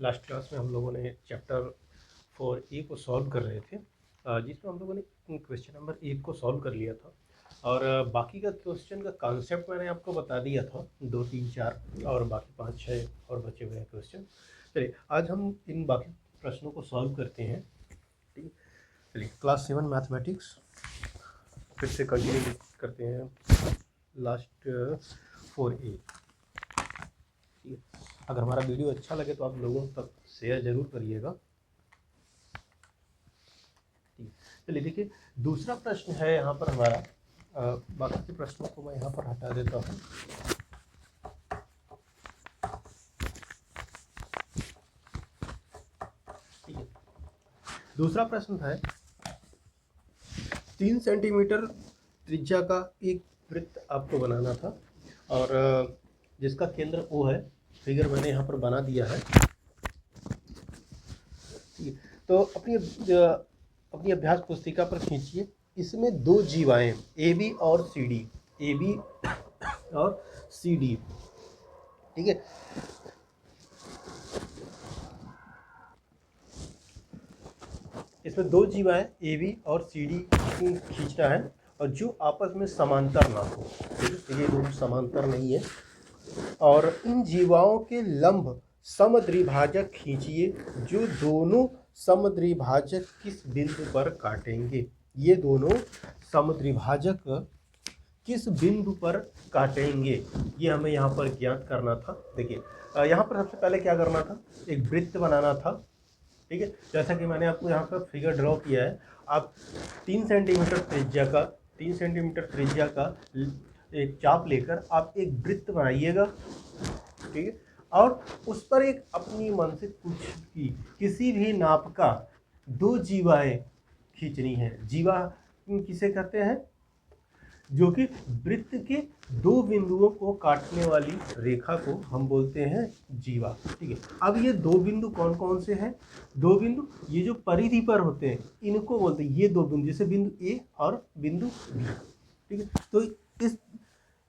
Last class में हम लोगों ने चैप्टर 4A को सॉल्व कर रहे थे, जिसमें हम लोगों ने क्वेश्चन नंबर 1 को सॉल्व कर लिया था और बाकी का क्वेश्चन का कॉन्सेप्ट मैंने आपको बता दिया था, 2, 3, 4 और बाकी 5, 6 और बचे हुए हैं क्वेश्चन। चलिए आज हम इन बाकी प्रश्नों को सॉल्व करते हैं। ठीक है, चलिए क्लास 7 मैथमेटिक्स फिर से कंटिन्यू करते हैं, लास्ट 4A। अगर हमारा वीडियो अच्छा लगे तो आप लोगों तक शेयर जरूर करिएगा। चलिए देखिए, दूसरा प्रश्न है यहाँ पर हमारा। बाकी के प्रश्नों को मैं यहाँ पर हटा देता हूँ। ठीक है, दूसरा प्रश्न है 3 सेंटीमीटर त्रिज्या का एक वृत्त आपको बनाना था और जिसका केंद्र O है। फिगर मैंने यहाँ पर बना दिया है। ठीक है, तो अपनी अभ्यास पुस्तिका पर खींचिए। इसमें 2 जीवाएं AB और CD, AB और CD, ठीक है। इसमें 2 जीवाएं AB और CD खींचना है और जो आपस में समांतर ना हो। ये दोनों समांतर नहीं है। और इन जीवाओं के लंब समद्विभाजक खींचिए जो दोनों समद्विभाजक किस बिंदु पर काटेंगे। ये दोनों समद्विभाजक किस बिंदु पर काटेंगे, ये हमें यहाँ पर ज्ञात करना था। देखिए यहाँ पर सबसे पहले क्या करना था, एक वृत्त बनाना था। ठीक है, जैसा कि मैंने आपको यहाँ पर फिगर ड्रॉ किया है। आप 3 सेंटीमीटर त्रिज्या का एक चाप लेकर आप एक वृत्त बनाइएगा। ठीक है, और उस पर एक अपनी मन से कुछ की किसी भी नाप का 2 जीवाएं खींचनी है। जीवा किसे कहते हैं, जो कि वृत्त के 2 बिंदुओं को काटने वाली रेखा को हम बोलते हैं जीवा। ठीक है, अब ये 2 बिंदु कौन कौन से हैं? 2 बिंदु ये जो परिधि पर होते हैं इनको बोलते हैं, ये 2 बिंदु, जैसे बिंदु A और बिंदु B। ठीक है, तो इस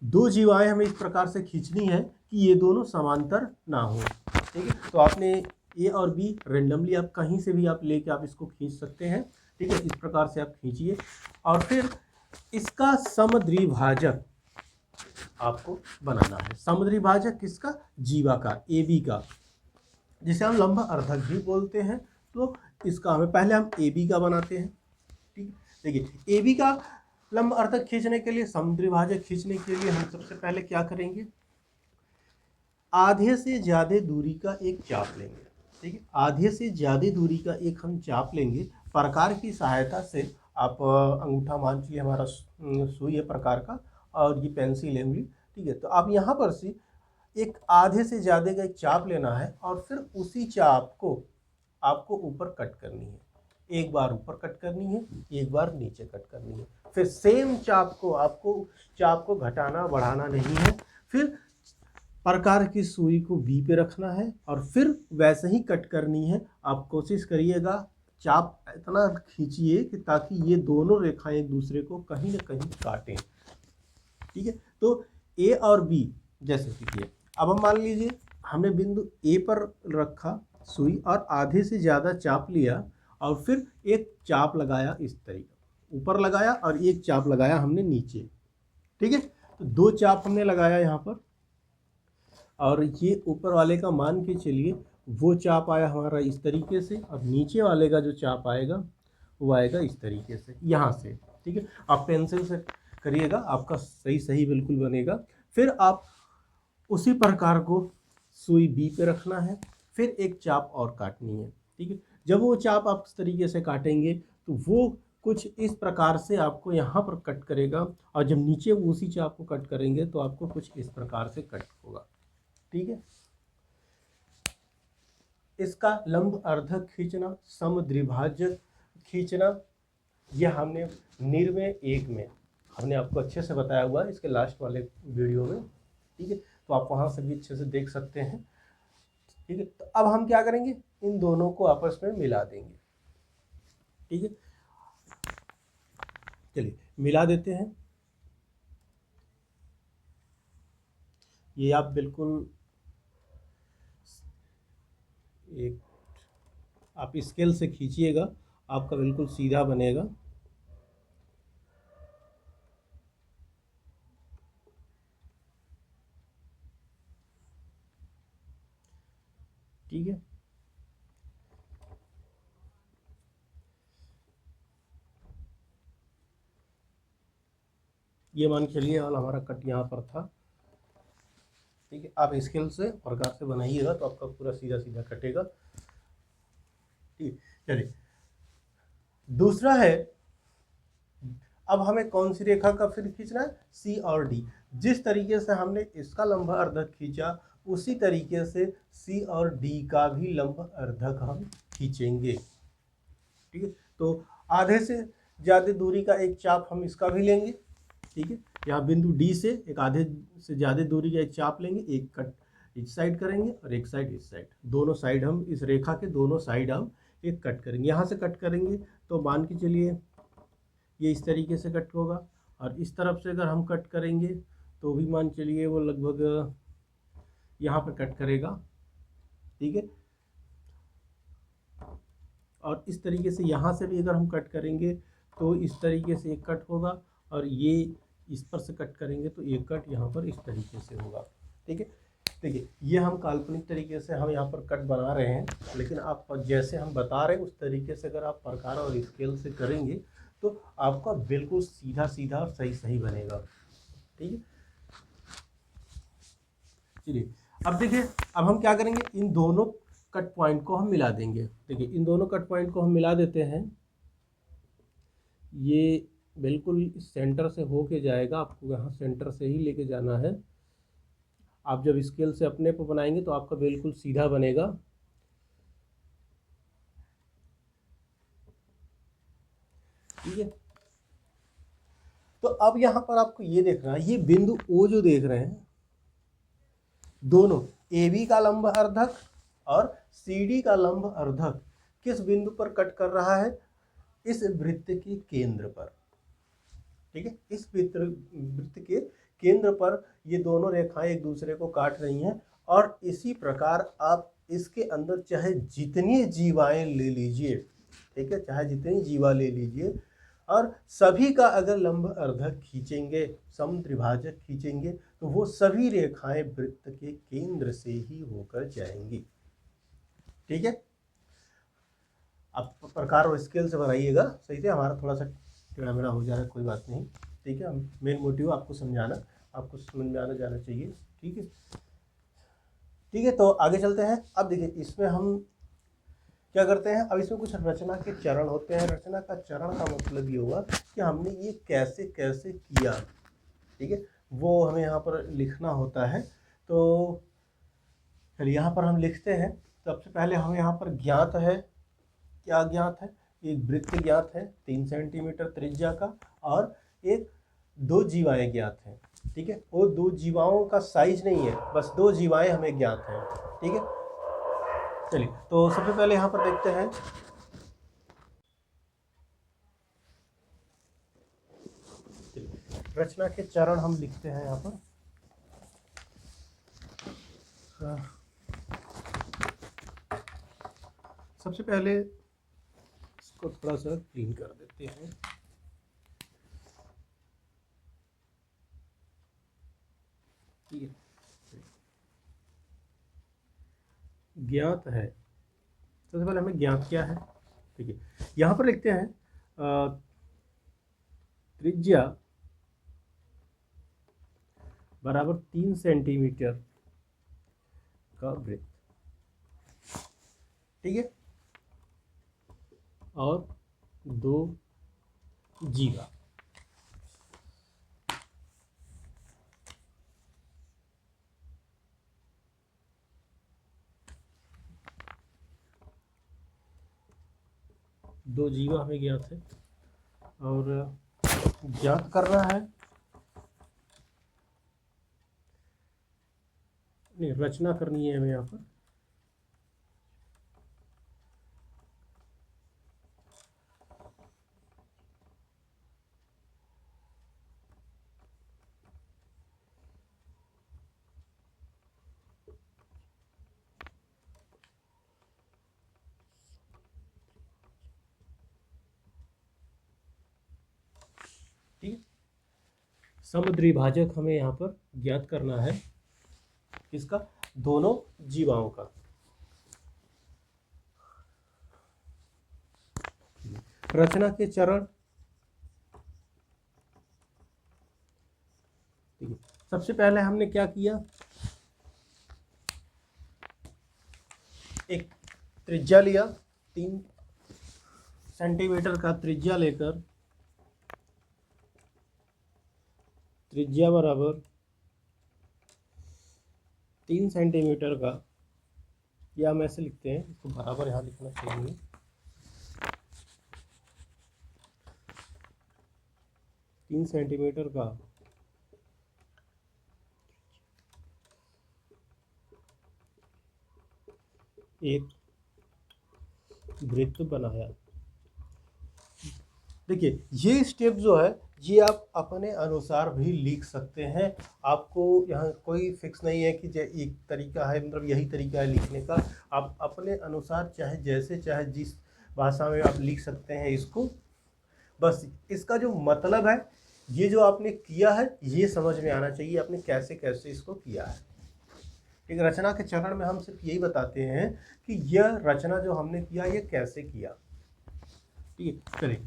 2 जीवाएं हमें इस प्रकार से खींचनी है कि ये दोनों समांतर ना हो। ठीक है, तो आपने A और B रेंडमली आप कहीं से भी आप लेके आप इसको खींच सकते हैं। ठीक है, इस प्रकार से आप खींचिए और फिर इसका समद्विभाजक आपको बनाना है। समद्विभाजक किसका? जीवा का, AB का, जिसे हम लंब अर्धक भी बोलते हैं। तो इसका हमें पहले हम AB का बनाते हैं। ठीक है, देखिए AB का लंब अर्धक खींचने के लिए, समद्विभाजक खींचने के लिए हम सबसे पहले क्या करेंगे, आधे से ज्यादा दूरी का एक चाप लेंगे। ठीक है, आधे से ज्यादा दूरी का एक हम चाप लेंगे। प्रकार की सहायता से आप अंगूठा मान लीजिए, हमारा सुई है प्रकार का, और ये पेंसिल है उंगली। ठीक है, तो आप यहाँ पर से एक आधे से ज़्यादा का एक चाप लेना है और फिर उसी चाप को आपको ऊपर कट करनी है। एक बार ऊपर कट करनी है, एक बार नीचे कट करनी है। फिर सेम चाप को आपको घटाना बढ़ाना नहीं है। फिर प्रकार की सुई को B पे रखना है और फिर वैसे ही कट करनी है। आप कोशिश करिएगा चाप इतना खींचिए कि ताकि ये दोनों रेखाएं एक दूसरे को कहीं ना कहीं काटें। ठीक है, तो A और B जैसे कीजिए। अब हम मान लीजिए हमने बिंदु A पर रखा सुई और आधे से ज़्यादा चाप लिया और फिर एक चाप लगाया, इस तरीके ऊपर लगाया और एक चाप लगाया हमने नीचे। ठीक है, तो 2 चाप हमने लगाया यहाँ पर और ये ऊपर वाले का मान के चलिए वो चाप आया हमारा इस तरीके से, और नीचे वाले का जो चाप आएगा वो आएगा इस तरीके से, यहाँ से। ठीक है, आप पेंसिल से करिएगा, आपका सही बिल्कुल बनेगा। फिर आप उसी प्रकार को सुई B पे रखना है, फिर एक चाप और काटनी है। ठीक है, जब वो चाप आप इस तरीके से काटेंगे तो वो कुछ इस प्रकार से आपको यहाँ पर कट करेगा, और जब नीचे वो उसी चाप को कट करेंगे तो आपको कुछ इस प्रकार से कट होगा। ठीक है, इसका लंब अर्धक खींचना, समद्विभाजक खींचना, यह हमने निर्णय 1 में हमने आपको अच्छे से बताया हुआ है, इसके लास्ट वाले वीडियो में। ठीक है, तो आप वहाँ से भी अच्छे से देख सकते हैं। ठीक है, तो अब हम क्या करेंगे, इन दोनों को आपस में मिला देंगे। ठीक है, चलिए मिला देते हैं। ये आप बिल्कुल एक आप स्केल से खींचिएगा, आपका बिल्कुल सीधा बनेगा। ठीक है, ये मान के चलिए वाला हमारा कट यहाँ पर था। ठीक है, आप स्केल से प्रकार से बनाइएगा तो आपका पूरा सीधा सीधा कटेगा। ठीक, चलिए दूसरा है, अब हमें कौन सी रेखा का फिर खींचना है, सी और डी। जिस तरीके से हमने इसका लंब अर्धक खींचा उसी तरीके से सी और डी का भी लंब अर्धक हम खींचेंगे। ठीक है, तो आधे से ज़्यादा दूरी का एक चाप हम इसका भी लेंगे। ठीक है, यहाँ बिंदु डी से एक आधे से ज़्यादा दूरी का एक चाप लेंगे, एक कट इस साइड करेंगे और एक साइड इस साइड, दोनों साइड हम इस रेखा के दोनों साइड हम एक कट करेंगे। यहाँ से कट करेंगे तो मान के चलिए ये इस तरीके से कट होगा, और इस तरफ से अगर हम कट करेंगे तो भी मान चलिए वो लगभग यहाँ पर कट करेगा। ठीक है, और इस तरीके से यहाँ से भी अगर हम कट करेंगे तो इस तरीके से एक कट होगा, और ये इस पर से कट करेंगे तो एक कट यहाँ पर इस तरीके से होगा। ठीक है, देखिए ये हम काल्पनिक तरीके से हम यहाँ पर कट बना रहे हैं, लेकिन आप जैसे हम बता रहे हैं उस तरीके से अगर आप प्रकार और स्केल से करेंगे तो आपका बिल्कुल सीधा सीधा और सही सही बनेगा। ठीक है, चलिए अब देखिए, अब हम क्या करेंगे, इन दोनों कट पॉइंट को हम मिला देंगे। देखिए इन दोनों कट पॉइंट को हम मिला देते हैं, ये बिल्कुल सेंटर से होके जाएगा, आपको यहाँ सेंटर से ही लेके जाना है। आप जब स्केल से अपने पर बनाएंगे तो आपका बिल्कुल सीधा बनेगा। ठीक है, तो अब यहाँ पर आपको ये देखना है, ये बिंदु ओ जो देख रहे हैं, दोनों ए बी का लंब अर्धक और सी डी का लंब अर्धक किस बिंदु पर कट कर रहा है, इस वृत्त के केंद्र पर। ठीक है, इस वृत्त के केंद्र पर ये दोनों रेखाएं एक दूसरे को काट रही हैं, और इसी प्रकार आप इसके अंदर चाहे जितनी जीवाएं ले लीजिए, ठीक है, चाहे जितनी जीवा ले लीजिए, और सभी का अगर लंब अर्धक खींचेंगे, समत्रिभाजक खींचेंगे, तो वो सभी रेखाएं वृत्त के केंद्र से ही होकर जाएंगी। ठीक है, आप प्रकार और स्केल से बनाइएगा सही से, हमारा थोड़ा सा टेढ़ा मेढ़ा हो जा रहा है, कोई बात नहीं। ठीक है, मेन मोटिव आपको समझाना, आपको समझ में आना जाना चाहिए। ठीक है, ठीक है, तो आगे चलते हैं। अब देखिए इसमें हम क्या करते हैं, अब इसमें कुछ रचना के चरण होते हैं। रचना का चरण का मतलब ये होगा कि हमने ये कैसे कैसे किया। ठीक है, वो हमें यहाँ पर लिखना होता है। तो चलिए यहाँ पर हम लिखते हैं। सबसे पहले हमें यहाँ पर ज्ञात है, क्या ज्ञात है, एक वृत्त ज्ञात है 3 सेंटीमीटर त्रिज्या का, और एक दो जीवाएं ज्ञात हैं। ठीक है, वो दो जीवाओं का साइज नहीं है, बस दो जीवाएं हमें ज्ञात हैं। ठीक है, चलिए तो सबसे पहले यहाँ पर देखते हैं। रचना के चरण हम लिखते हैं यहाँ पर। सबसे पहले इसको थोड़ा सा क्लीन कर देते हैं। ठीक है, ज्ञात है, सबसे पहले हमें ज्ञात क्या है। ठीक है, यहाँ पर लिखते हैं त्रिज्या बराबर 3 सेंटीमीटर का वृत्त। ठीक है, और दो जीवा। दो जीवा हमें ज्ञात है, और ज्ञात करना है, नहीं रचना करनी है हमें यहाँ पर। ठीक है। समद्विभाजक हमें यहाँ पर ज्ञात करना है, किसका? दोनों जीवाओं का। रचना के चरण, ठीक है। सबसे पहले हमने क्या किया, एक त्रिज्या लिया, 3 सेंटीमीटर का त्रिज्या लेकर, त्रिज्या बराबर 3 सेंटीमीटर का, या हम ऐसे लिखते हैं, इसको बराबर यहाँ लिखना चाहिए, 3 सेंटीमीटर का एक वृत्त बनाया। देखिए ये स्टेप जो है ये आप अपने अनुसार भी लिख सकते हैं, आपको यहाँ कोई फिक्स नहीं है कि एक तरीका है, मतलब यही तरीका है लिखने का। आप अपने अनुसार चाहे जैसे चाहे जिस भाषा में आप लिख सकते हैं इसको। बस इसका जो मतलब है, ये जो आपने किया है ये समझ में आना चाहिए आपने कैसे कैसे इसको किया है। एक रचना के चरण में हम सिर्फ यही बताते हैं कि यह रचना जो हमने किया ये कैसे किया। ठीक है, चलिए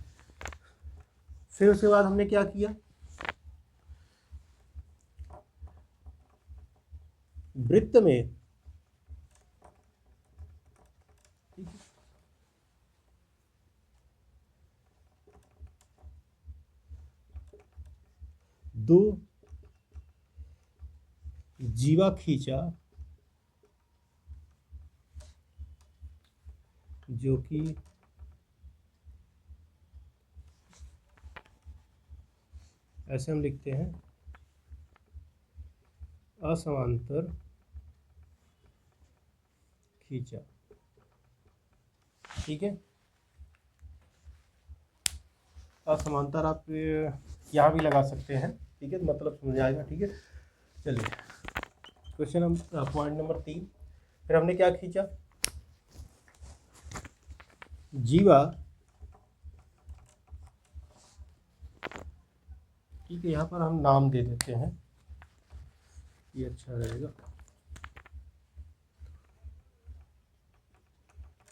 फिर उसके बाद हमने क्या किया, वृत्त में दो जीवा खींचा जो कि ऐसे हम लिखते हैं, असमांतर खींचा। ठीक है, असमांतर आप यहाँ भी लगा सकते हैं, ठीक है, मतलब समझ आएगा। ठीक है, चलिए क्वेश्चन हम पॉइंट नंबर 3, फिर हमने क्या खींचा, जीवा, ठीक है, यहाँ पर हम नाम दे देते हैं, ये अच्छा रहेगा,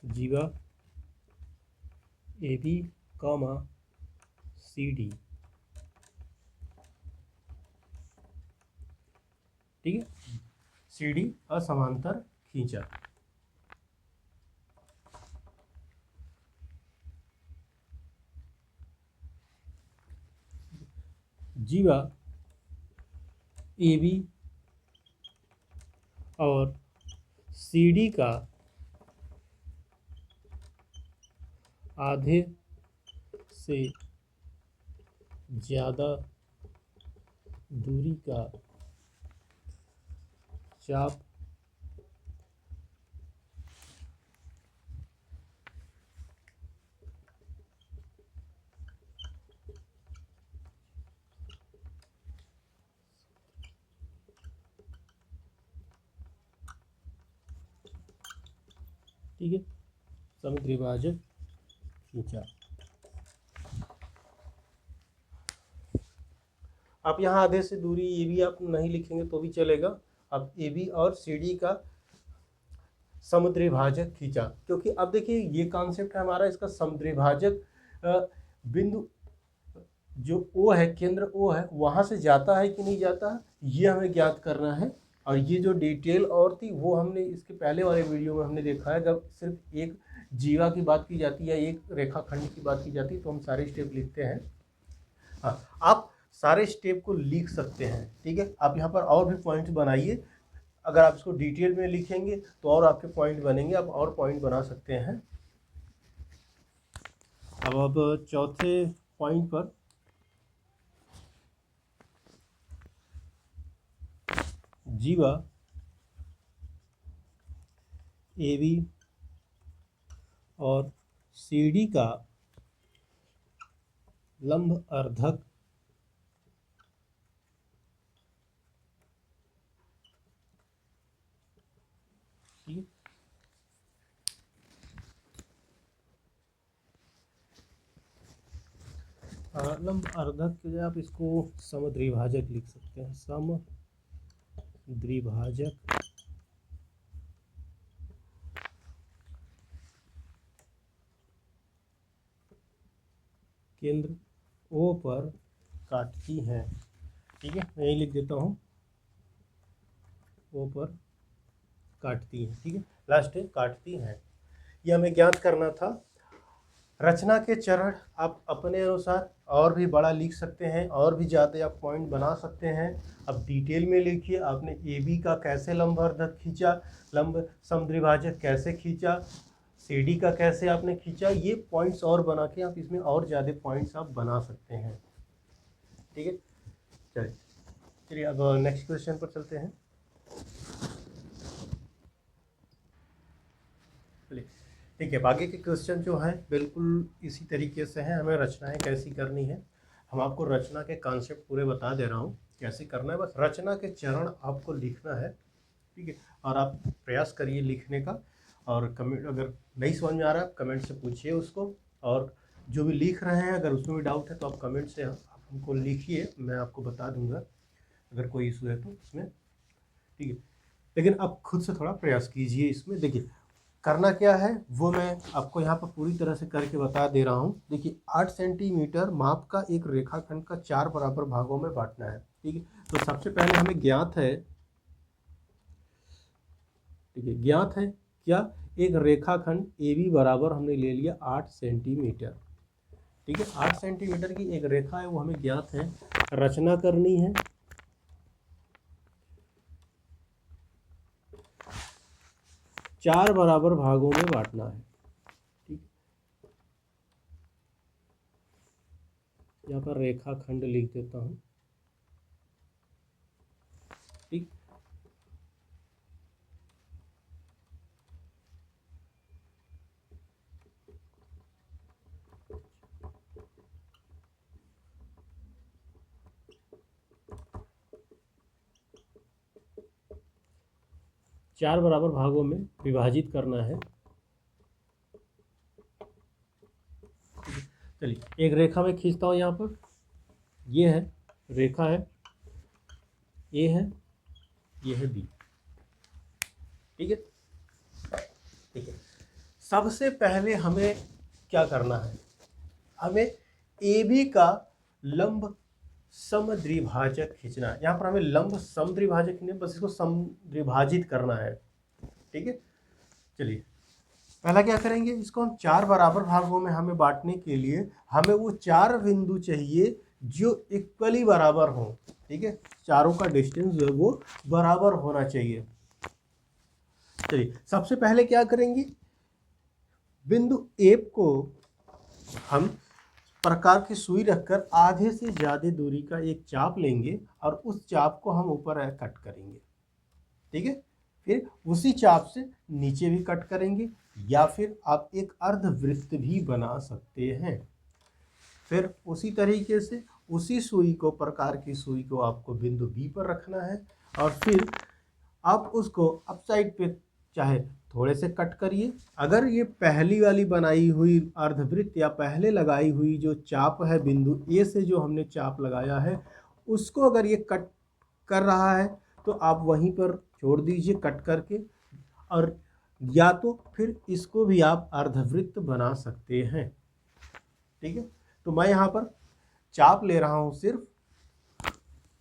जीवा AB, CD। ठीक है, CD असमांतर खींचा। जीवा AB और CD का आधे से ज़्यादा दूरी का चाप ठीक है, समद्विभाजक खींचा। आप यहाँ आधे से दूरी ये भी आप नहीं लिखेंगे तो भी चलेगा, अब AB और CD का समद्विभाजक खींचा, क्योंकि अब देखिए ये कॉन्सेप्ट है हमारा, इसका समद्विभाजक बिंदु जो O है, केंद्र O है, वहाँ से जाता है कि नहीं जाता है, ये हमें ज्ञात करना है। और ये जो डिटेल और थी वो हमने इसके पहले वाले वीडियो में हमने देखा है, जब सिर्फ एक जीवा की बात की जाती है, एक रेखाखंड की बात की जाती है, तो हम सारे स्टेप लिखते हैं। हाँ, आप सारे स्टेप को लिख सकते हैं। ठीक है, आप यहाँ पर और भी पॉइंट बनाइए, अगर आप इसको डिटेल में लिखेंगे तो और आपके पॉइंट बनेंगे, आप और पॉइंट बना सकते हैं। अब चौथे पॉइंट पर, जीवा AB और CD का लंब अर्धक लंब अर्धक के लिए आप इसको समद्विभाजक लिख सकते हैं, समद्विभाजक केंद्र ओ पर काटती हैं। ठीक है, मैं यही लिख देता हूँ, ओ पर काटती हैं। ठीक है, लास्ट है काटती हैं। यह हमें ज्ञात करना था। रचना के चरण आप अपने अनुसार और भी बड़ा लिख सकते हैं, और भी ज़्यादा आप पॉइंट बना सकते हैं। अब डिटेल में लिखिए, आपने ए बी का कैसे लंब अर्धक खींचा, लंब समद्विभाजक कैसे खींचा, सी डी का कैसे आपने खींचा, ये पॉइंट्स और बना के आप इसमें और ज़्यादा पॉइंट्स आप बना सकते हैं। ठीक है, चलिए अब नेक्स्ट क्वेश्चन पर चलते हैं। ठीक है, आगे के क्वेश्चन जो है बिल्कुल इसी तरीके से हैं। हमें रचनाएं कैसी करनी है, हम आपको रचना के कॉन्सेप्ट पूरे बता दे रहा हूँ कैसे करना है। बस रचना के चरण आपको लिखना है। ठीक है, और आप प्रयास करिए लिखने का, और कमेंट अगर नहीं समझ में आ रहा है कमेंट से पूछिए उसको, और जो भी लिख रहे हैं अगर उसमें भी डाउट है तो आप कमेंट से आप हमको लिखिए, मैं आपको बता दूंगा अगर कोई इशू है तो इसमें। ठीक है, लेकिन आप खुद से थोड़ा प्रयास कीजिए इसमें। देखिए करना क्या है वो मैं आपको यहाँ पर पूरी तरह से करके बता दे रहा हूँ। देखिए 8 सेंटीमीटर माप का एक रेखाखंड का 4 बराबर भागों में बांटना है। ठीक है, तो सबसे पहले हमें ज्ञात है, ठीक है, ज्ञात है क्या, एक रेखाखंड ए बी बराबर हमने ले लिया 8 सेंटीमीटर। ठीक है, 8 सेंटीमीटर की एक रेखा है वो हमें ज्ञात है। रचना करनी है, चार बराबर भागों में बांटना है। ठीक, यहाँ पर रेखाखंड लिख देता हूँ। ठीक, चार बराबर भागों में विभाजित करना है। चलिए एक रेखा में खींचता हूँ, यहाँ पर ये है रेखा है, ए है, ये है बी। ठीक है, ठीक है, सबसे पहले हमें क्या करना है, हमें ए बी का लंब समद्विभाजक खींचना है। यहाँ पर हमें लंब समद्विभाजक नहीं, बस इसको समद्विभाजित करना है। ठीक है, चलिए पहला क्या करेंगे, इसको हम चार बराबर भागों में हमें बांटने के लिए हमें वो चार बिंदु चाहिए जो इक्वली बराबर हो। ठीक है, चारों का डिस्टेंस जो है वो बराबर होना चाहिए। चलिए सबसे पहले क्या करेंगे, बिंदु ए को हम प्रकार की सुई रखकर आधे से ज़्यादा दूरी का एक चाप लेंगे और उस चाप को हम ऊपर कट करेंगे। ठीक है, फिर उसी चाप से नीचे भी कट करेंगे, या फिर आप एक अर्धवृत्त भी बना सकते हैं। फिर उसी तरीके से उसी सुई को, प्रकार की सुई को आपको बिंदु बी पर रखना है, और फिर आप उसको अप साइड पे चाहे थोड़े से कट करिए। अगर ये पहली वाली बनाई हुई अर्धवृत्त या पहले लगाई हुई जो चाप है बिंदु ए से जो हमने चाप लगाया है उसको अगर ये कट कर रहा है तो आप वहीं पर छोड़ दीजिए कट करके, और या तो फिर इसको भी आप अर्धवृत्त बना सकते हैं। ठीक है, तो मैं यहाँ पर चाप ले रहा हूँ सिर्फ।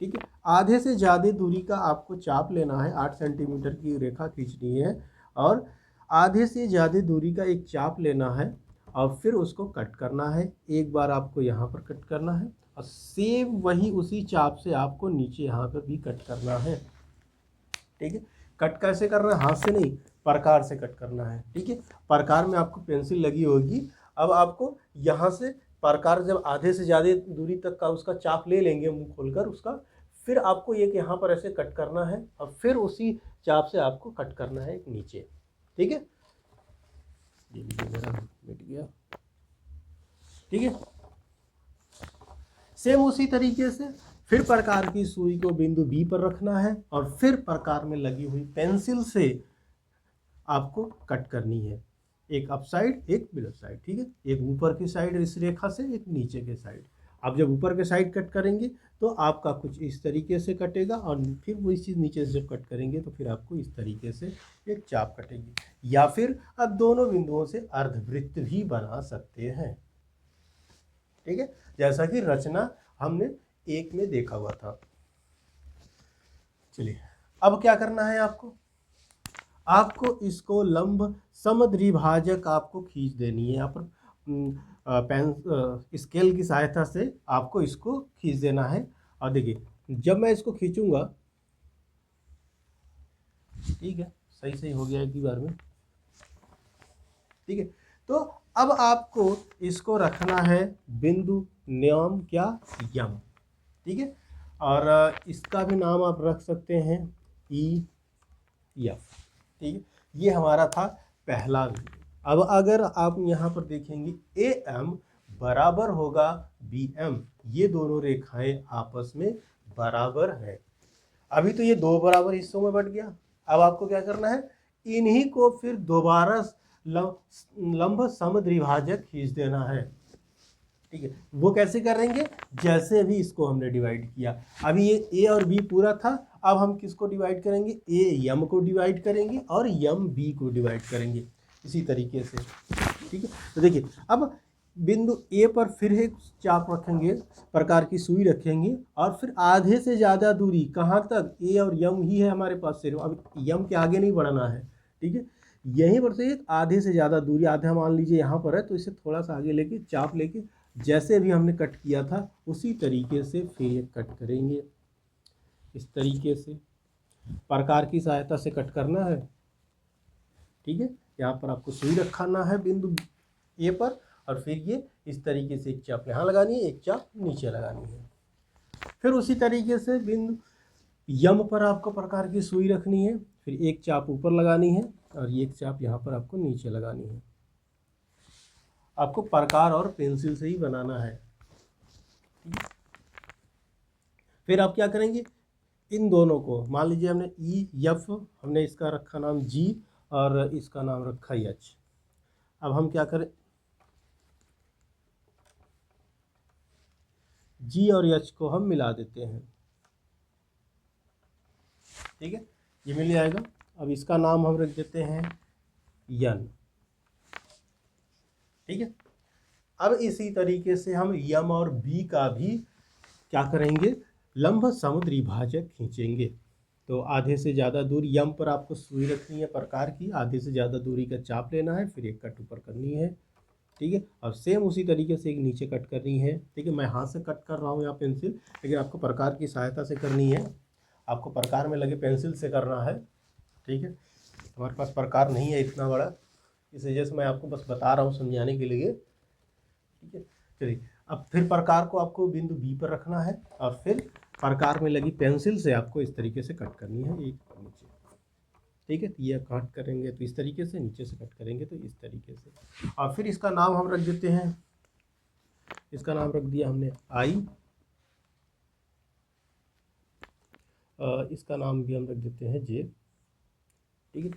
ठीक है, आधे से ज़्यादा दूरी का आपको चाप लेना है, 8 सेंटीमीटर की रेखा खींचनी है और आधे से ज़्यादा दूरी का एक चाप लेना है और फिर उसको कट करना है। एक बार आपको यहाँ पर कट करना है और सेम वही उसी चाप से आपको नीचे यहाँ पर भी कट करना है। ठीक है, कट कैसे करना है, हाथ से नहीं, प्रकार से कट करना है। ठीक है, प्रकार में आपको पेंसिल लगी होगी। अब आपको यहाँ से प्रकार जब आधे से ज़्यादा दूरी तक का उसका चाप ले लेंगे मुंह खोलकर उसका, फिर आपको एक यहाँ पर ऐसे कट करना है और फिर उसी चाप से आपको कट करना है एक नीचे। ठीक है, ये मेरा मिट गया। ठीक है, सेम उसी तरीके से फिर प्रकार की सुई को बिंदु बी पर रखना है और फिर प्रकार में लगी हुई पेंसिल से आपको कट करनी है, एक अप साइड एक बिलो साइड। ठीक है, एक ऊपर की साइड इस रेखा से, एक नीचे के साइड, आप जब ऊपर के साइड कट करेंगे तो आपका कुछ इस तरीके से कटेगा, और फिर वही चीज़ नीचे से जब कट करेंगे तो फिर आपको इस तरीके से एक चाप कटेगी। या फिर आप दोनों बिंदुओं से अर्धवृत्त भी बना सकते हैं। ठीक है, जैसा कि रचना हमने एक में देखा हुआ था। चलिए, अब क्या करना है आपको, आपको इसको लंब समद्विभाजक आपको खींच देनी है। यहाँ पर पेन स्केल की सहायता से आपको इसको खींच देना है। और देखिए, जब मैं इसको खींचूंगा, ठीक है, सही सही हो गया एक ही बार में। ठीक है, तो अब आपको इसको रखना है बिंदु नियम क्या, यम। ठीक है, और इसका भी नाम आप रख सकते हैं ई एफ। ठीक है, ये हमारा था पहला बिंदु। अब अगर आप यहाँ पर देखेंगे ए एम बराबर होगा बी एम, ये दोनों रेखाएं आपस में बराबर हैं। अभी तो ये दो बराबर हिस्सों में बट गया। अब आपको क्या करना है, इन्हीं को फिर दोबारा लंब समद्विभाजक खींच देना है। ठीक है, वो कैसे करेंगे, जैसे अभी इसको हमने डिवाइड किया। अभी ये ए और बी पूरा था, अब हम किसको डिवाइड करेंगे, ए यम को डिवाइड करेंगे और यम बी को डिवाइड करेंगे, इसी तरीके से। ठीक है, तो देखिए, अब बिंदु ए पर फिर एक चाप रखेंगे, प्रकार की सुई रखेंगे, और फिर आधे से ज़्यादा दूरी कहाँ तक, ए और यम ही है हमारे पास सिर्फ, अब यम के आगे नहीं बढ़ना है। ठीक है, यहीं पर से एक आधे से ज़्यादा दूरी, आधा मान लीजिए यहाँ पर है, तो इसे थोड़ा सा आगे लेके चाप लेके जैसे भी हमने कट किया था उसी तरीके से फिर ये कट करेंगे। इस तरीके से प्रकार की सहायता से कट करना है। ठीक है, यहाँ पर आपको सुई रखाना है बिंदु ए पर, और फिर ये इस तरीके से एक चाप यहाँ लगानी है, एक चाप नीचे लगानी है। फिर उसी तरीके से बिंदु यम पर आपको प्रकार की सुई रखनी है, फिर एक चाप ऊपर लगानी है और एक चाप यहाँ पर आपको नीचे लगानी है। आपको प्रकार और पेंसिल से ही बनाना है। फिर आप क्या करेंगे, इन दोनों को मान लीजिए हमने ई एफ, हमने इसका रखा नाम जी और इसका नाम रखा एच। अब हम क्या करें, जी और एच को हम मिला देते हैं। ठीक है, ये मिल जाएगा। अब इसका नाम हम रख देते हैं यन। ठीक है, अब इसी तरीके से हम यम और बी का भी क्या करेंगे, लंब समद्विभाजक खींचेंगे। तो आधे से ज़्यादा दूरी यम पर आपको सुई रखनी है प्रकार की, आधे से ज़्यादा दूरी का चाप लेना है, फिर एक कट ऊपर करनी है। ठीक है, और सेम उसी तरीके से एक नीचे कट करनी है। ठीक है, मैं हाथ से कट कर रहा हूँ यहाँ पेंसिल, लेकिन आपको प्रकार की सहायता से करनी है, आपको प्रकार में लगे पेंसिल से करना है। ठीक है, हमारे पास प्रकार नहीं है इतना बड़ा, इस वजह से मैं आपको बस बता रहा हूँ समझाने के लिए। ठीक है, चलिए, अब फिर प्रकार को आपको बिंदु बी पर रखना है, और फिर प्रकार में लगी पेंसिल से आपको इस तरीके से कट करनी है, एक नीचे। ठीक है, ये कट करेंगे तो इस तरीके से, नीचे से कट करेंगे तो इस तरीके से। और फिर इसका नाम हम रख देते हैं, इसका नाम रख दिया हमने आई, इसका नाम भी हम रख देते हैं जे। ठीक है,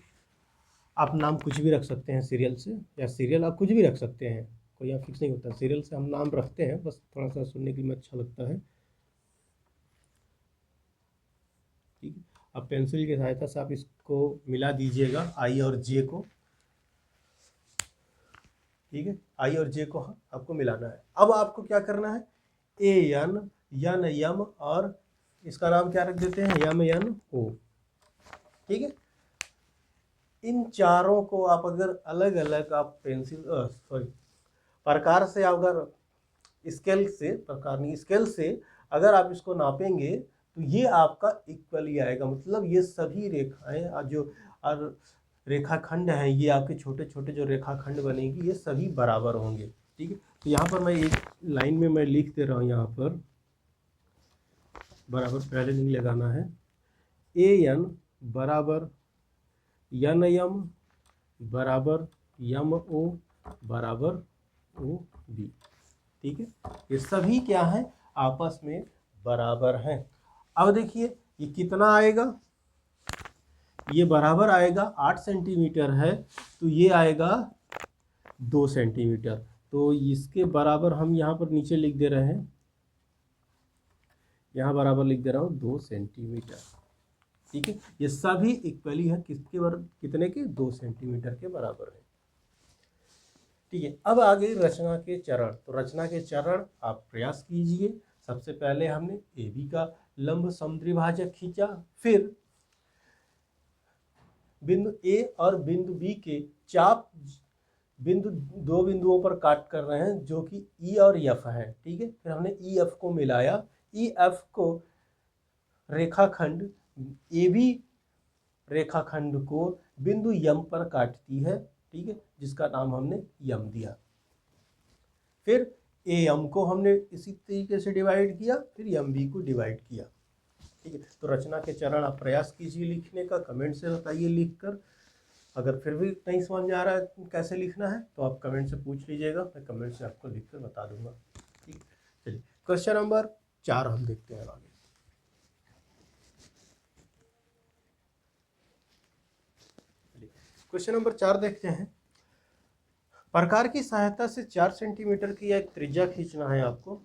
आप नाम कुछ भी रख सकते हैं सीरियल से, या सीरियल आप कुछ भी रख सकते हैं, कोई यहाँ फिक्स नहीं होता। सीरियल से हम नाम रखते हैं, बस थोड़ा सा सुनने के लिए अच्छा लगता है। ठीक है, अब पेंसिल की सहायता से आप इसको मिला दीजिएगा आई और जे को। ठीक है, आई और जे को आपको मिलाना है। अब आपको क्या करना है, ए एन यन यम, और इसका नाम क्या रख देते हैं, यम यन ओ। ठीक है, इन चारों को आप अगर अलग अलग आप पेंसिल प्रकार से, अगर स्केल से, प्रकार नहीं स्केल से अगर आप इसको नापेंगे तो ये आपका इक्वली आएगा। मतलब ये सभी रेखाएं जो रेखाखंड हैं, ये आपके छोटे छोटे जो रेखाखंड बनेगी, ये सभी बराबर होंगे। ठीक है, तो यहाँ पर मैं एक लाइन में मैं लिख दे रहा हूँ, यहाँ पर बराबर पहले नहीं लगाना है, ए एन बराबर यन यम बराबर यम ओ बराबर ओ बी। ठीक है, ये सभी क्या है, आपस में बराबर हैं। अब देखिए ये कितना आएगा, ये बराबर आएगा 8 सेंटीमीटर है, तो ये आएगा 2 सेंटीमीटर। तो इसके बराबर हम यहाँ पर नीचे लिख दे रहे हैं यहाँ बराबर लिख दे रहा हूँ 2 सेंटीमीटर। ठीक है, ये सभी इक्वली है किसके बराबर, कितने के, 2 सेंटीमीटर के बराबर है। ठीक है, अब आगे रचना के चरण। तो रचना के चरण आप प्रयास कीजिए। सबसे पहले हमने ए बी का लंब समद्विभाजक खींचा, फिर बिंदु ए और बिंदु बी के चाप बिंदु, दो बिंदुओं पर काट कर रहे हैं जो कि ई और एफ है। ठीक है, फिर हमने ई एफ को मिलाया, ई एफ को रेखाखंड ए बी रेखाखंड को बिंदु यम पर काटती है। ठीक है, जिसका नाम हमने यम दिया। फिर ए एम को हमने इसी तरीके से डिवाइड किया, फिर एम बी को डिवाइड किया। ठीक है, तो रचना के चरण आप प्रयास कीजिए लिखने का, कमेंट से बताइए लिखकर। अगर फिर भी नहीं समझ में आ रहा है कैसे लिखना है तो आप कमेंट से पूछ लीजिएगा, मैं कमेंट से आपको लिखकर बता दूंगा। ठीक है, चलिए क्वेश्चन नंबर 4 हम देखते हैं आगे। क्वेश्चन नंबर 4 देखते हैं। प्रकार की सहायता से 4 सेंटीमीटर की एक त्रिज्या खींचना है आपको।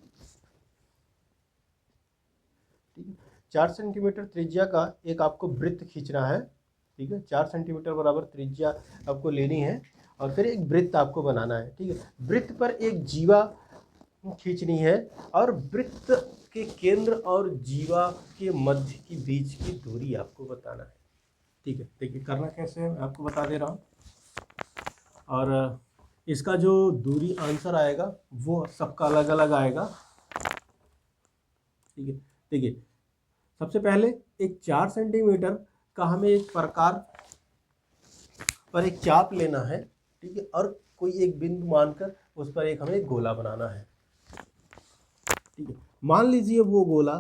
ठीक है, 4 सेंटीमीटर त्रिज्या का एक आपको वृत्त खींचना है। ठीक है, 4 सेंटीमीटर बराबर त्रिज्या आपको लेनी है और फिर एक वृत्त आपको बनाना है। ठीक है, वृत्त पर एक जीवा खींचनी है और वृत्त के केंद्र और जीवा के मध्य की बीच की दूरी आपको बताना है। ठीक है, देखिए करना कैसे है मैं आपको बता दे रहा हूँ। और इसका जो दूरी आंसर आएगा वो सबका अलग अलग आएगा। ठीक है, देखिए सबसे पहले एक 4 सेंटीमीटर का हमें एक प्रकार पर एक चाप लेना है। ठीक है, और कोई एक बिंदु मानकर उस पर एक हमें गोला बनाना है। ठीक है, मान लीजिए वो गोला,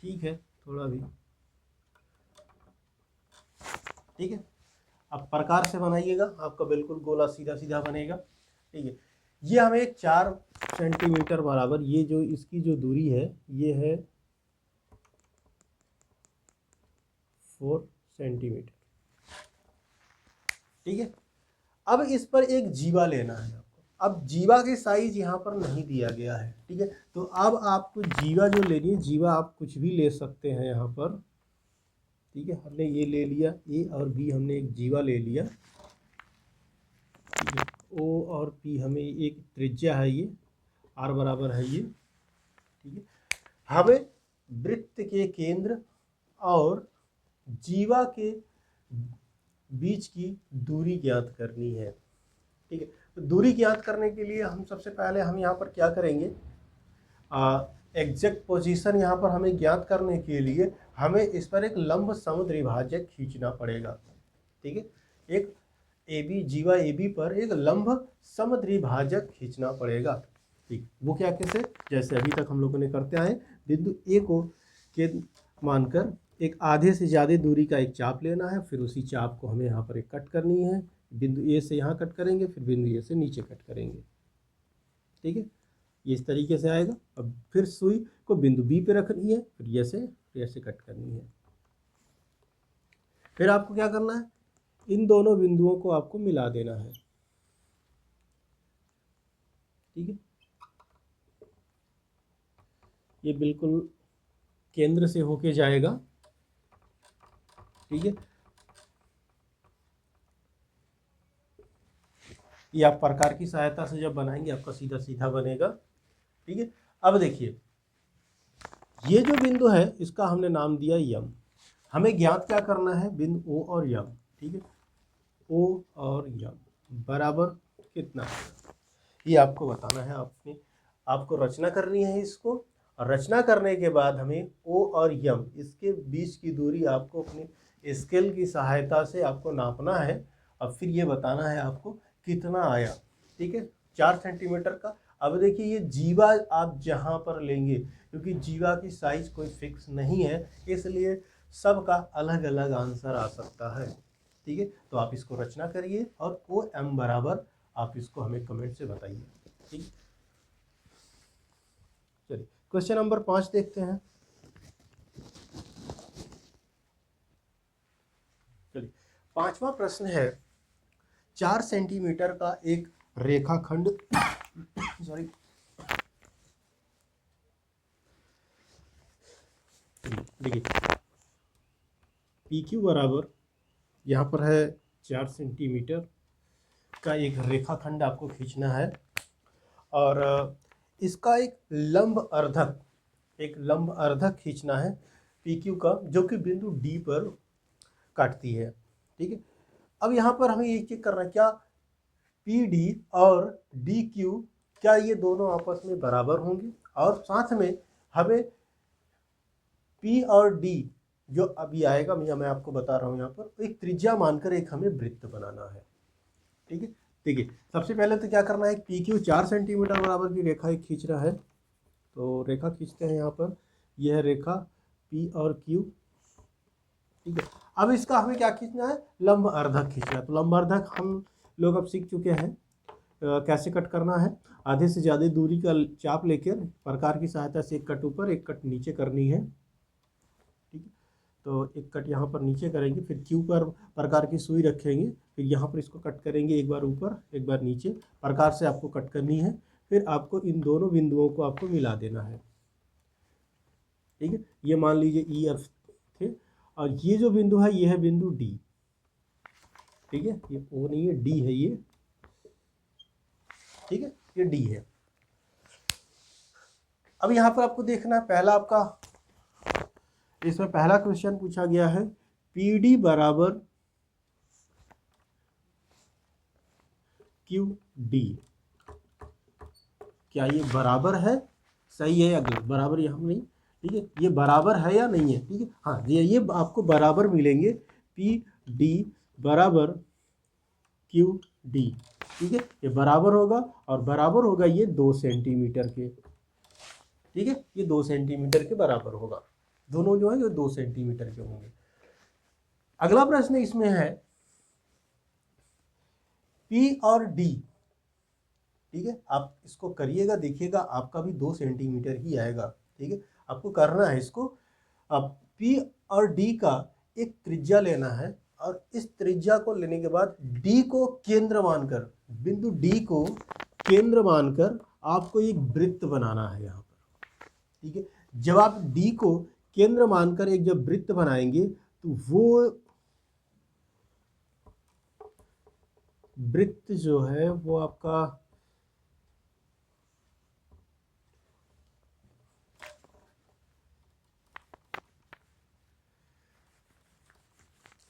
ठीक है थोड़ा भी, ठीक है, अब प्रकार से बनाइएगा, आपका बिल्कुल गोला सीधा सीधा बनेगा। ठीक है, ये हमें एक 4 सेंटीमीटर बराबर, ये जो इसकी जो दूरी है ये है 4 सेंटीमीटर। ठीक है, अब इस पर एक जीवा लेना है आपको। अब जीवा की साइज यहाँ पर नहीं दिया गया है। ठीक है, तो अब आपको जीवा जो लेनी है, जीवा आप कुछ भी ले सकते हैं यहाँ पर। ठीक है, हमने ये ले लिया, ए और बी हमने एक जीवा ले लिया। ठीक है, ओ और पी हमें एक त्रिज्या है, ये आर बराबर है ये। ठीक है, हमें वृत्त के केंद्र और जीवा के बीच की दूरी ज्ञात करनी है। ठीक है, तो दूरी ज्ञात करने के लिए हम सबसे पहले हम यहाँ पर क्या करेंगे, एग्जैक्ट पोजीशन यहाँ पर हमें ज्ञात करने के लिए हमें इस पर एक लंब समद्विभाजक खींचना पड़ेगा। ठीक है, एक ए बी, जीवा ए बी पर एक लंब समद्विभाजक खींचना पड़ेगा। ठीक, वो क्या कैसे, जैसे अभी तक हम लोगों ने करते आए, बिंदु ए को केंद्र मानकर एक आधे से ज़्यादा दूरी का एक चाप लेना है, फिर उसी चाप को हमें यहाँ पर एक कट करनी है। बिंदु ए से यहाँ कट करेंगे, फिर बिंदु ए से नीचे कट करेंगे। ठीक है, ये इस तरीके से आएगा। अब फिर सुई को बिंदु बी पे रखनी है, फिर ऐसे कट करनी है। फिर आपको क्या करना है, इन दोनों बिंदुओं को आपको मिला देना है। ठीक है, ये बिल्कुल केंद्र से होके जाएगा। ठीक है, ये आप प्रकार की सहायता से जब बनाएंगे आपका सीधा सीधा बनेगा। ठीक है, अब देखिए ये जो बिंदु है इसका हमने नाम दिया यम। हमें ज्ञात क्या करना है, बिंदु ओ और यम। ठीक है, ओ और यम बराबर कितना है ये आपको बताना है। आपको रचना करनी है इसको, और रचना करने के बाद हमें ओ और यम इसके बीच की दूरी आपको अपनी स्केल की सहायता से आपको नापना है। अब फिर ये बताना है आपको कितना आया। ठीक है, 4 सेंटीमीटर का। अब देखिए ये जीवा आप जहाँ पर लेंगे, क्योंकि जीवा की साइज कोई फिक्स नहीं है, इसलिए सबका अलग अलग आंसर आ सकता है। ठीक है, तो आप इसको रचना करिए और ओ एम बराबर आप इसको हमें कमेंट से बताइए। ठीक, चलिए क्वेश्चन नंबर 5 देखते हैं। चलिए 5वां प्रश्न है, 4 सेंटीमीटर का एक रेखाखंड सॉरी, देखिए पी क्यू बराबर यहाँ पर है 4 सेंटीमीटर का एक रेखाखंड आपको खींचना है, और इसका एक लंब अर्धक खींचना है पी क्यू का, जो कि बिंदु डी पर काटती है। ठीक है, अब यहाँ पर हमें ये चेक करना है, क्या पी डी और डी क्यू क्या ये दोनों आपस में बराबर होंगे, और साथ में हमें पी और डी जो अभी आएगा, मैं आपको बता रहा हूँ, यहाँ पर एक त्रिज्या मानकर एक हमें वृत्त बनाना है। ठीक है, देखिए सबसे पहले तो क्या करना है, पी क्यू 4 सेंटीमीटर बराबर की रेखा एक खींचना है। तो रेखा खींचते हैं यहाँ पर, यह रेखा पी और क्यू। ठीक है, अब इसका हमें क्या खींचना है, लंब अर्धक खींचना है। तो लंब अर्धक हम लोग अब सीख चुके हैं कैसे कट करना है। आधे से ज़्यादा दूरी का चाप लेकर प्रकार की सहायता से एक कट ऊपर एक कट नीचे करनी है। ठीक है, तो एक कट यहाँ पर नीचे करेंगे, फिर क्यू पर प्रकार की सुई रखेंगे, फिर यहाँ पर इसको कट करेंगे, एक बार ऊपर एक बार नीचे प्रकार से आपको कट करनी है। फिर आपको इन दोनों बिंदुओं को आपको मिला देना है। ठीक है, ये मान लीजिए ई एफ थे, और ये जो बिंदु है ये है बिंदु डी। ठीक है, ये ओ नहीं है, डी है ये। ठीक है, ये डी है। अब यहाँ पर आपको देखना है, पहला आपका इसमें पहला क्वेश्चन पूछा गया है, पी डी बराबर क्यू डी, क्या ये बराबर है, सही है या गलत, बराबर यहाँ नहीं। ठीक है, ये बराबर है या नहीं है। ठीक है, हाँ ये आपको बराबर मिलेंगे, पी डी बराबर क्यू डी। ठीक है, ये बराबर होगा, और बराबर होगा ये 2 सेंटीमीटर के। ठीक है, ये 2 सेंटीमीटर के बराबर होगा, दोनों जो है ये 2 सेंटीमीटर के होंगे। अगला प्रश्न इसमें है, पी और डी। ठीक है, आप इसको करिएगा, देखिएगा आपका भी 2 सेंटीमीटर ही आएगा। ठीक है, आपको करना है इसको, अब पी और डी का एक त्रिज्या लेना है, और इस त्रिज्या को लेने के बाद डी को केंद्र मानकर, बिंदु डी को केंद्र मानकर आपको एक वृत्त बनाना है यहाँ पर। ठीक है, जब आप डी को केंद्र मानकर एक जब वृत्त बनाएंगे, तो वो वृत्त जो है वो आपका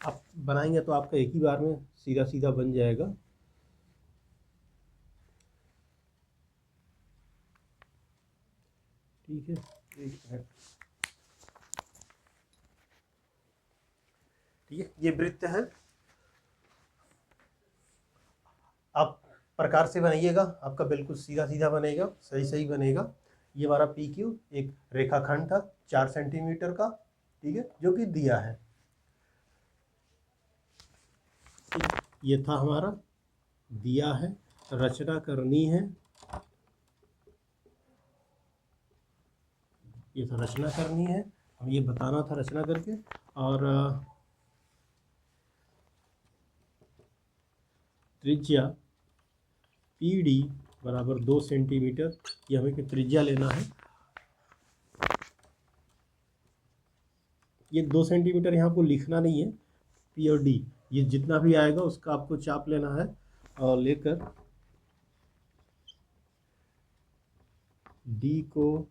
आप बनाएंगे तो आपका एक ही बार में सीधा सीधा बन जाएगा। ठीक है, एक मिनट। ठीक है, ये वृत्त है, आप प्रकार से बनाइएगा, आपका बिल्कुल सीधा सीधा बनेगा, सही सही बनेगा। ये हमारा पी क्यू एक रेखाखंड था 4 सेंटीमीटर का। ठीक है, जो कि दिया है। ये था हमारा दिया है, रचना करनी है, ये तो रचना करनी है, हम ये बताना था रचना करके। और त्रिज्या पी डी बराबर 2 सेंटीमीटर, ये हमें त्रिज्या लेना है। ये 2 सेंटीमीटर यहाँ को लिखना नहीं है, पी और डी ये जितना भी आएगा उसका आपको चाप लेना है, और लेकर डी को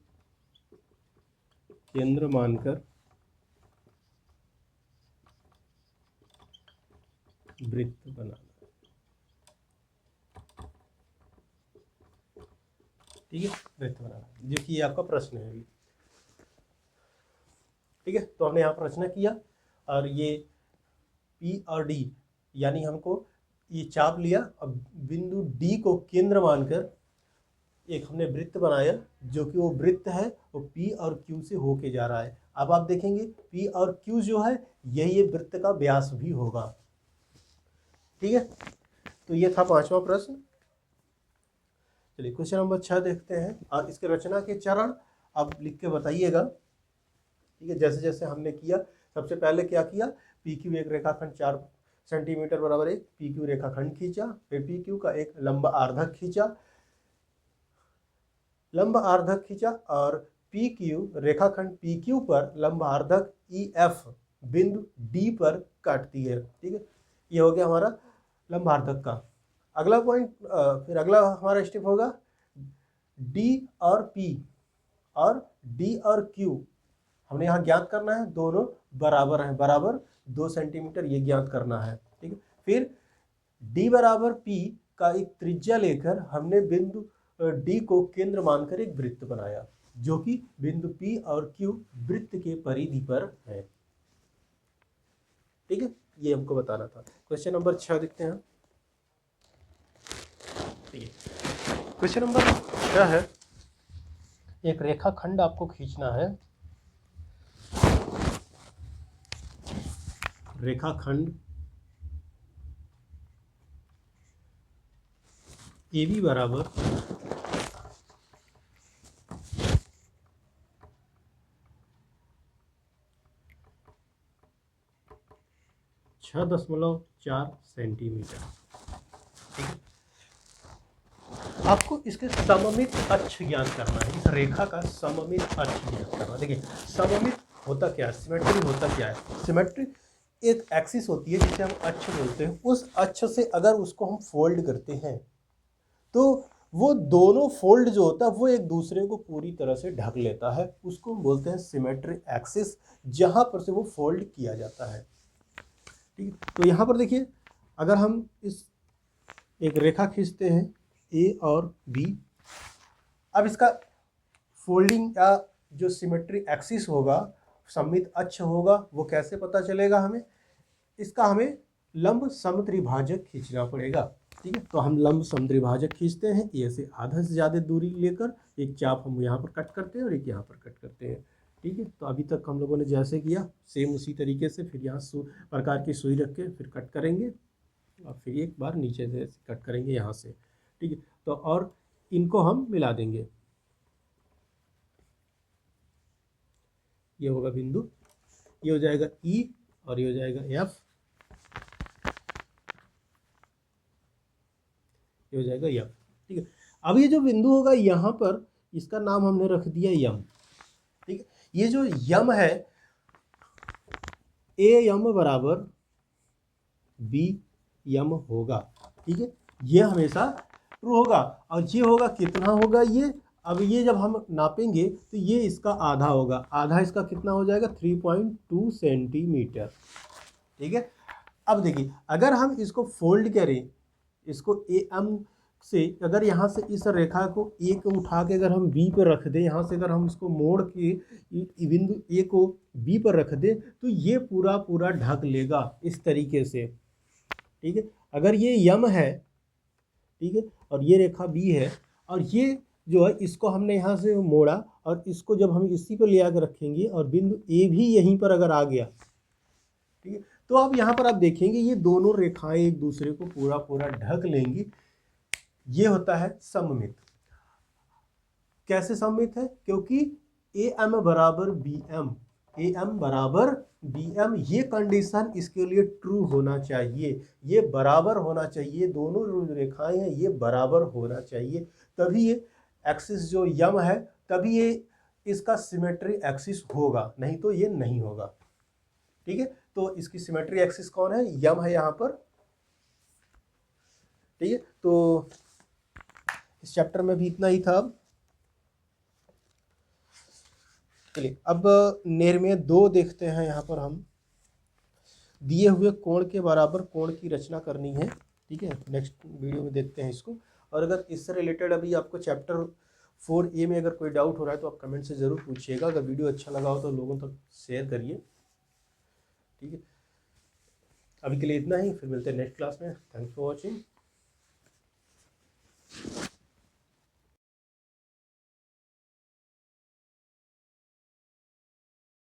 केंद्र मानकर वृत्त बनाना। ठीक है, वृत्त बनाना, जो कि ये आपका प्रश्न है अभी। ठीक है, तो हमने यहाँ पर रचना किया, और ये पी और डी यानी हमको ये चाप लिया, अब बिंदु डी को केंद्र मानकर एक हमने वृत्त बनाया, जो कि वो वृत्त है वो पी और क्यू से होके जा रहा है। अब आप देखेंगे पी और क्यू जो है यही ये वृत्त का व्यास भी होगा। ठीक है, तो ये था 5वां प्रश्न। चलिए क्वेश्चन नंबर 6 देखते हैं, और इसके रचना के चरण अब लिख के बताइएगा। ठीक है, जैसे जैसे हमने किया, सबसे पहले क्या किया, पी क्यू एक रेखाखंड 4 सेंटीमीटर बराबर एक पी क्यू रेखाखंड खींचा, फिर पी क्यू का एक लंबा अर्धक खींचा, लंब आर्धक खींचा और पी क्यू रेखाखंड पी क्यू पर लंब आर्धक ई एफ बिंदु डी पर काटती है। ठीक है, ये हो गया हमारा लंब आर्धक का। अगला पॉइंट, फिर अगला हमारा स्टेप होगा डी और पी और डी और क्यू हमने यहाँ ज्ञात करना है, दोनों बराबर हैं, बराबर 2 सेंटीमीटर ये ज्ञात करना है। ठीक है, फिर डी बराबर पी का एक त्रिज्या लेकर हमने बिंदु डी को केंद्र मानकर एक वृत्त बनाया जो कि बिंदु पी और क्यू वृत्त के परिधि पर है। ठीक है, ये हमको बताना था। क्वेश्चन नंबर 6 देखते हैं। ठीक है, क्वेश्चन नंबर 6 है, एक रेखाखंड आपको खींचना है। रेखाखंड AB बराबर 6.4 सेंटीमीटर। ठीक है, आपको इसके सममित अक्ष ज्ञात करना है, इस रेखा का सममित अक्ष ज्ञात करना है। देखिए सममित होता क्या है, सिमेट्री होता क्या है। सिमेट्री एक एक्सिस होती है जिसे हम अक्ष बोलते हैं। उस अक्ष से अगर उसको हम फोल्ड करते हैं तो वो दोनों फोल्ड जो होता है वो एक दूसरे को पूरी तरह से ढक लेता है, उसको हम बोलते हैं सिमेट्रिक एक्सिस, जहां पर से वो फोल्ड किया जाता है। ठीक है, तो यहाँ पर देखिए अगर हम इस एक रेखा खींचते हैं ए और बी, अब इसका फोल्डिंग या जो सिमेट्रिक एक्सिस होगा, सममित अक्ष होगा, वो कैसे पता चलेगा हमें, इसका हमें लंब समत्रिभाजक खींचना पड़ेगा। ठीक है, तो हम लंब समत्रिभाजक खींचते हैं, ए से आधा से ज़्यादा दूरी लेकर एक चाप हम यहाँ पर कट करते हैं और एक यहाँ पर कट करते हैं। ठीक है, तो अभी तक हम लोगों ने जैसे किया सेम उसी तरीके से फिर यहाँ प्रकार की सुई रख के फिर कट करेंगे और फिर एक बार नीचे से कट करेंगे यहाँ से। ठीक है, तो और इनको हम मिला देंगे, ये होगा बिंदु, ये हो जाएगा ई और ये हो जाएगा एफ, ये हो जाएगा यम। ठीक है, अब ये जो बिंदु होगा यहाँ पर इसका नाम हमने रख दिया यम। ठीक है, ये जो यम है ए यम बराबर बी यम होगा। ठीक है, ये हमेशा ट्रू होगा और ये होगा कितना होगा ये, अब ये जब हम नापेंगे तो ये इसका आधा होगा, आधा इसका कितना हो जाएगा 3.2 सेंटीमीटर। ठीक है, अब देखिए अगर हम इसको फोल्ड करें, इसको ए एम से अगर यहाँ से इस रेखा को ए को उठा के अगर हम बी पर रख दें, यहाँ से अगर हम इसको मोड़ के बिंदु ए को बी पर रख दें तो ये पूरा पूरा ढक लेगा इस तरीके से। ठीक है, अगर ये यम है, ठीक है, और ये रेखा बी है और ये जो है इसको हमने यहाँ से मोड़ा और इसको जब हम इसी पर ले आकर रखेंगे और बिंदु ए भी यहीं पर अगर आ गया, ठीक है, तो अब यहाँ पर आप देखेंगे ये दोनों रेखाएं एक दूसरे को पूरा पूरा ढक लेंगी। ये होता है सममित। कैसे सममित है, क्योंकि ए एम बराबर बी एम, ए एम बराबर बी एम, ये कंडीशन इसके लिए ट्रू होना चाहिए, ये बराबर होना चाहिए, दोनों जो रेखाएं हैं ये बराबर होना चाहिए, तभी ये एक्सिस जो यम है तभी ये इसका सिमेट्री एक्सिस होगा, नहीं तो ये नहीं होगा। ठीक है, तो इसकी सिमेट्री एक्सिस कौन है, यम है यहाँ पर। ठीक है, तो इस चैप्टर में भी इतना ही था। अब चलिए अब निर्मेय 2 देखते हैं। यहाँ पर हम दिए हुए कोण के बराबर कोण की रचना करनी है। ठीक है, नेक्स्ट वीडियो में देखते हैं इसको। और अगर इससे रिलेटेड अभी आपको चैप्टर 4A में अगर कोई डाउट हो रहा है तो आप कमेंट से ज़रूर पूछिएगा। अगर वीडियो अच्छा लगा हो तो लोगों तक शेयर करिए। ठीक है, अभी के लिए इतना ही, फिर मिलते हैं नेक्स्ट क्लास में। Thanks for watching.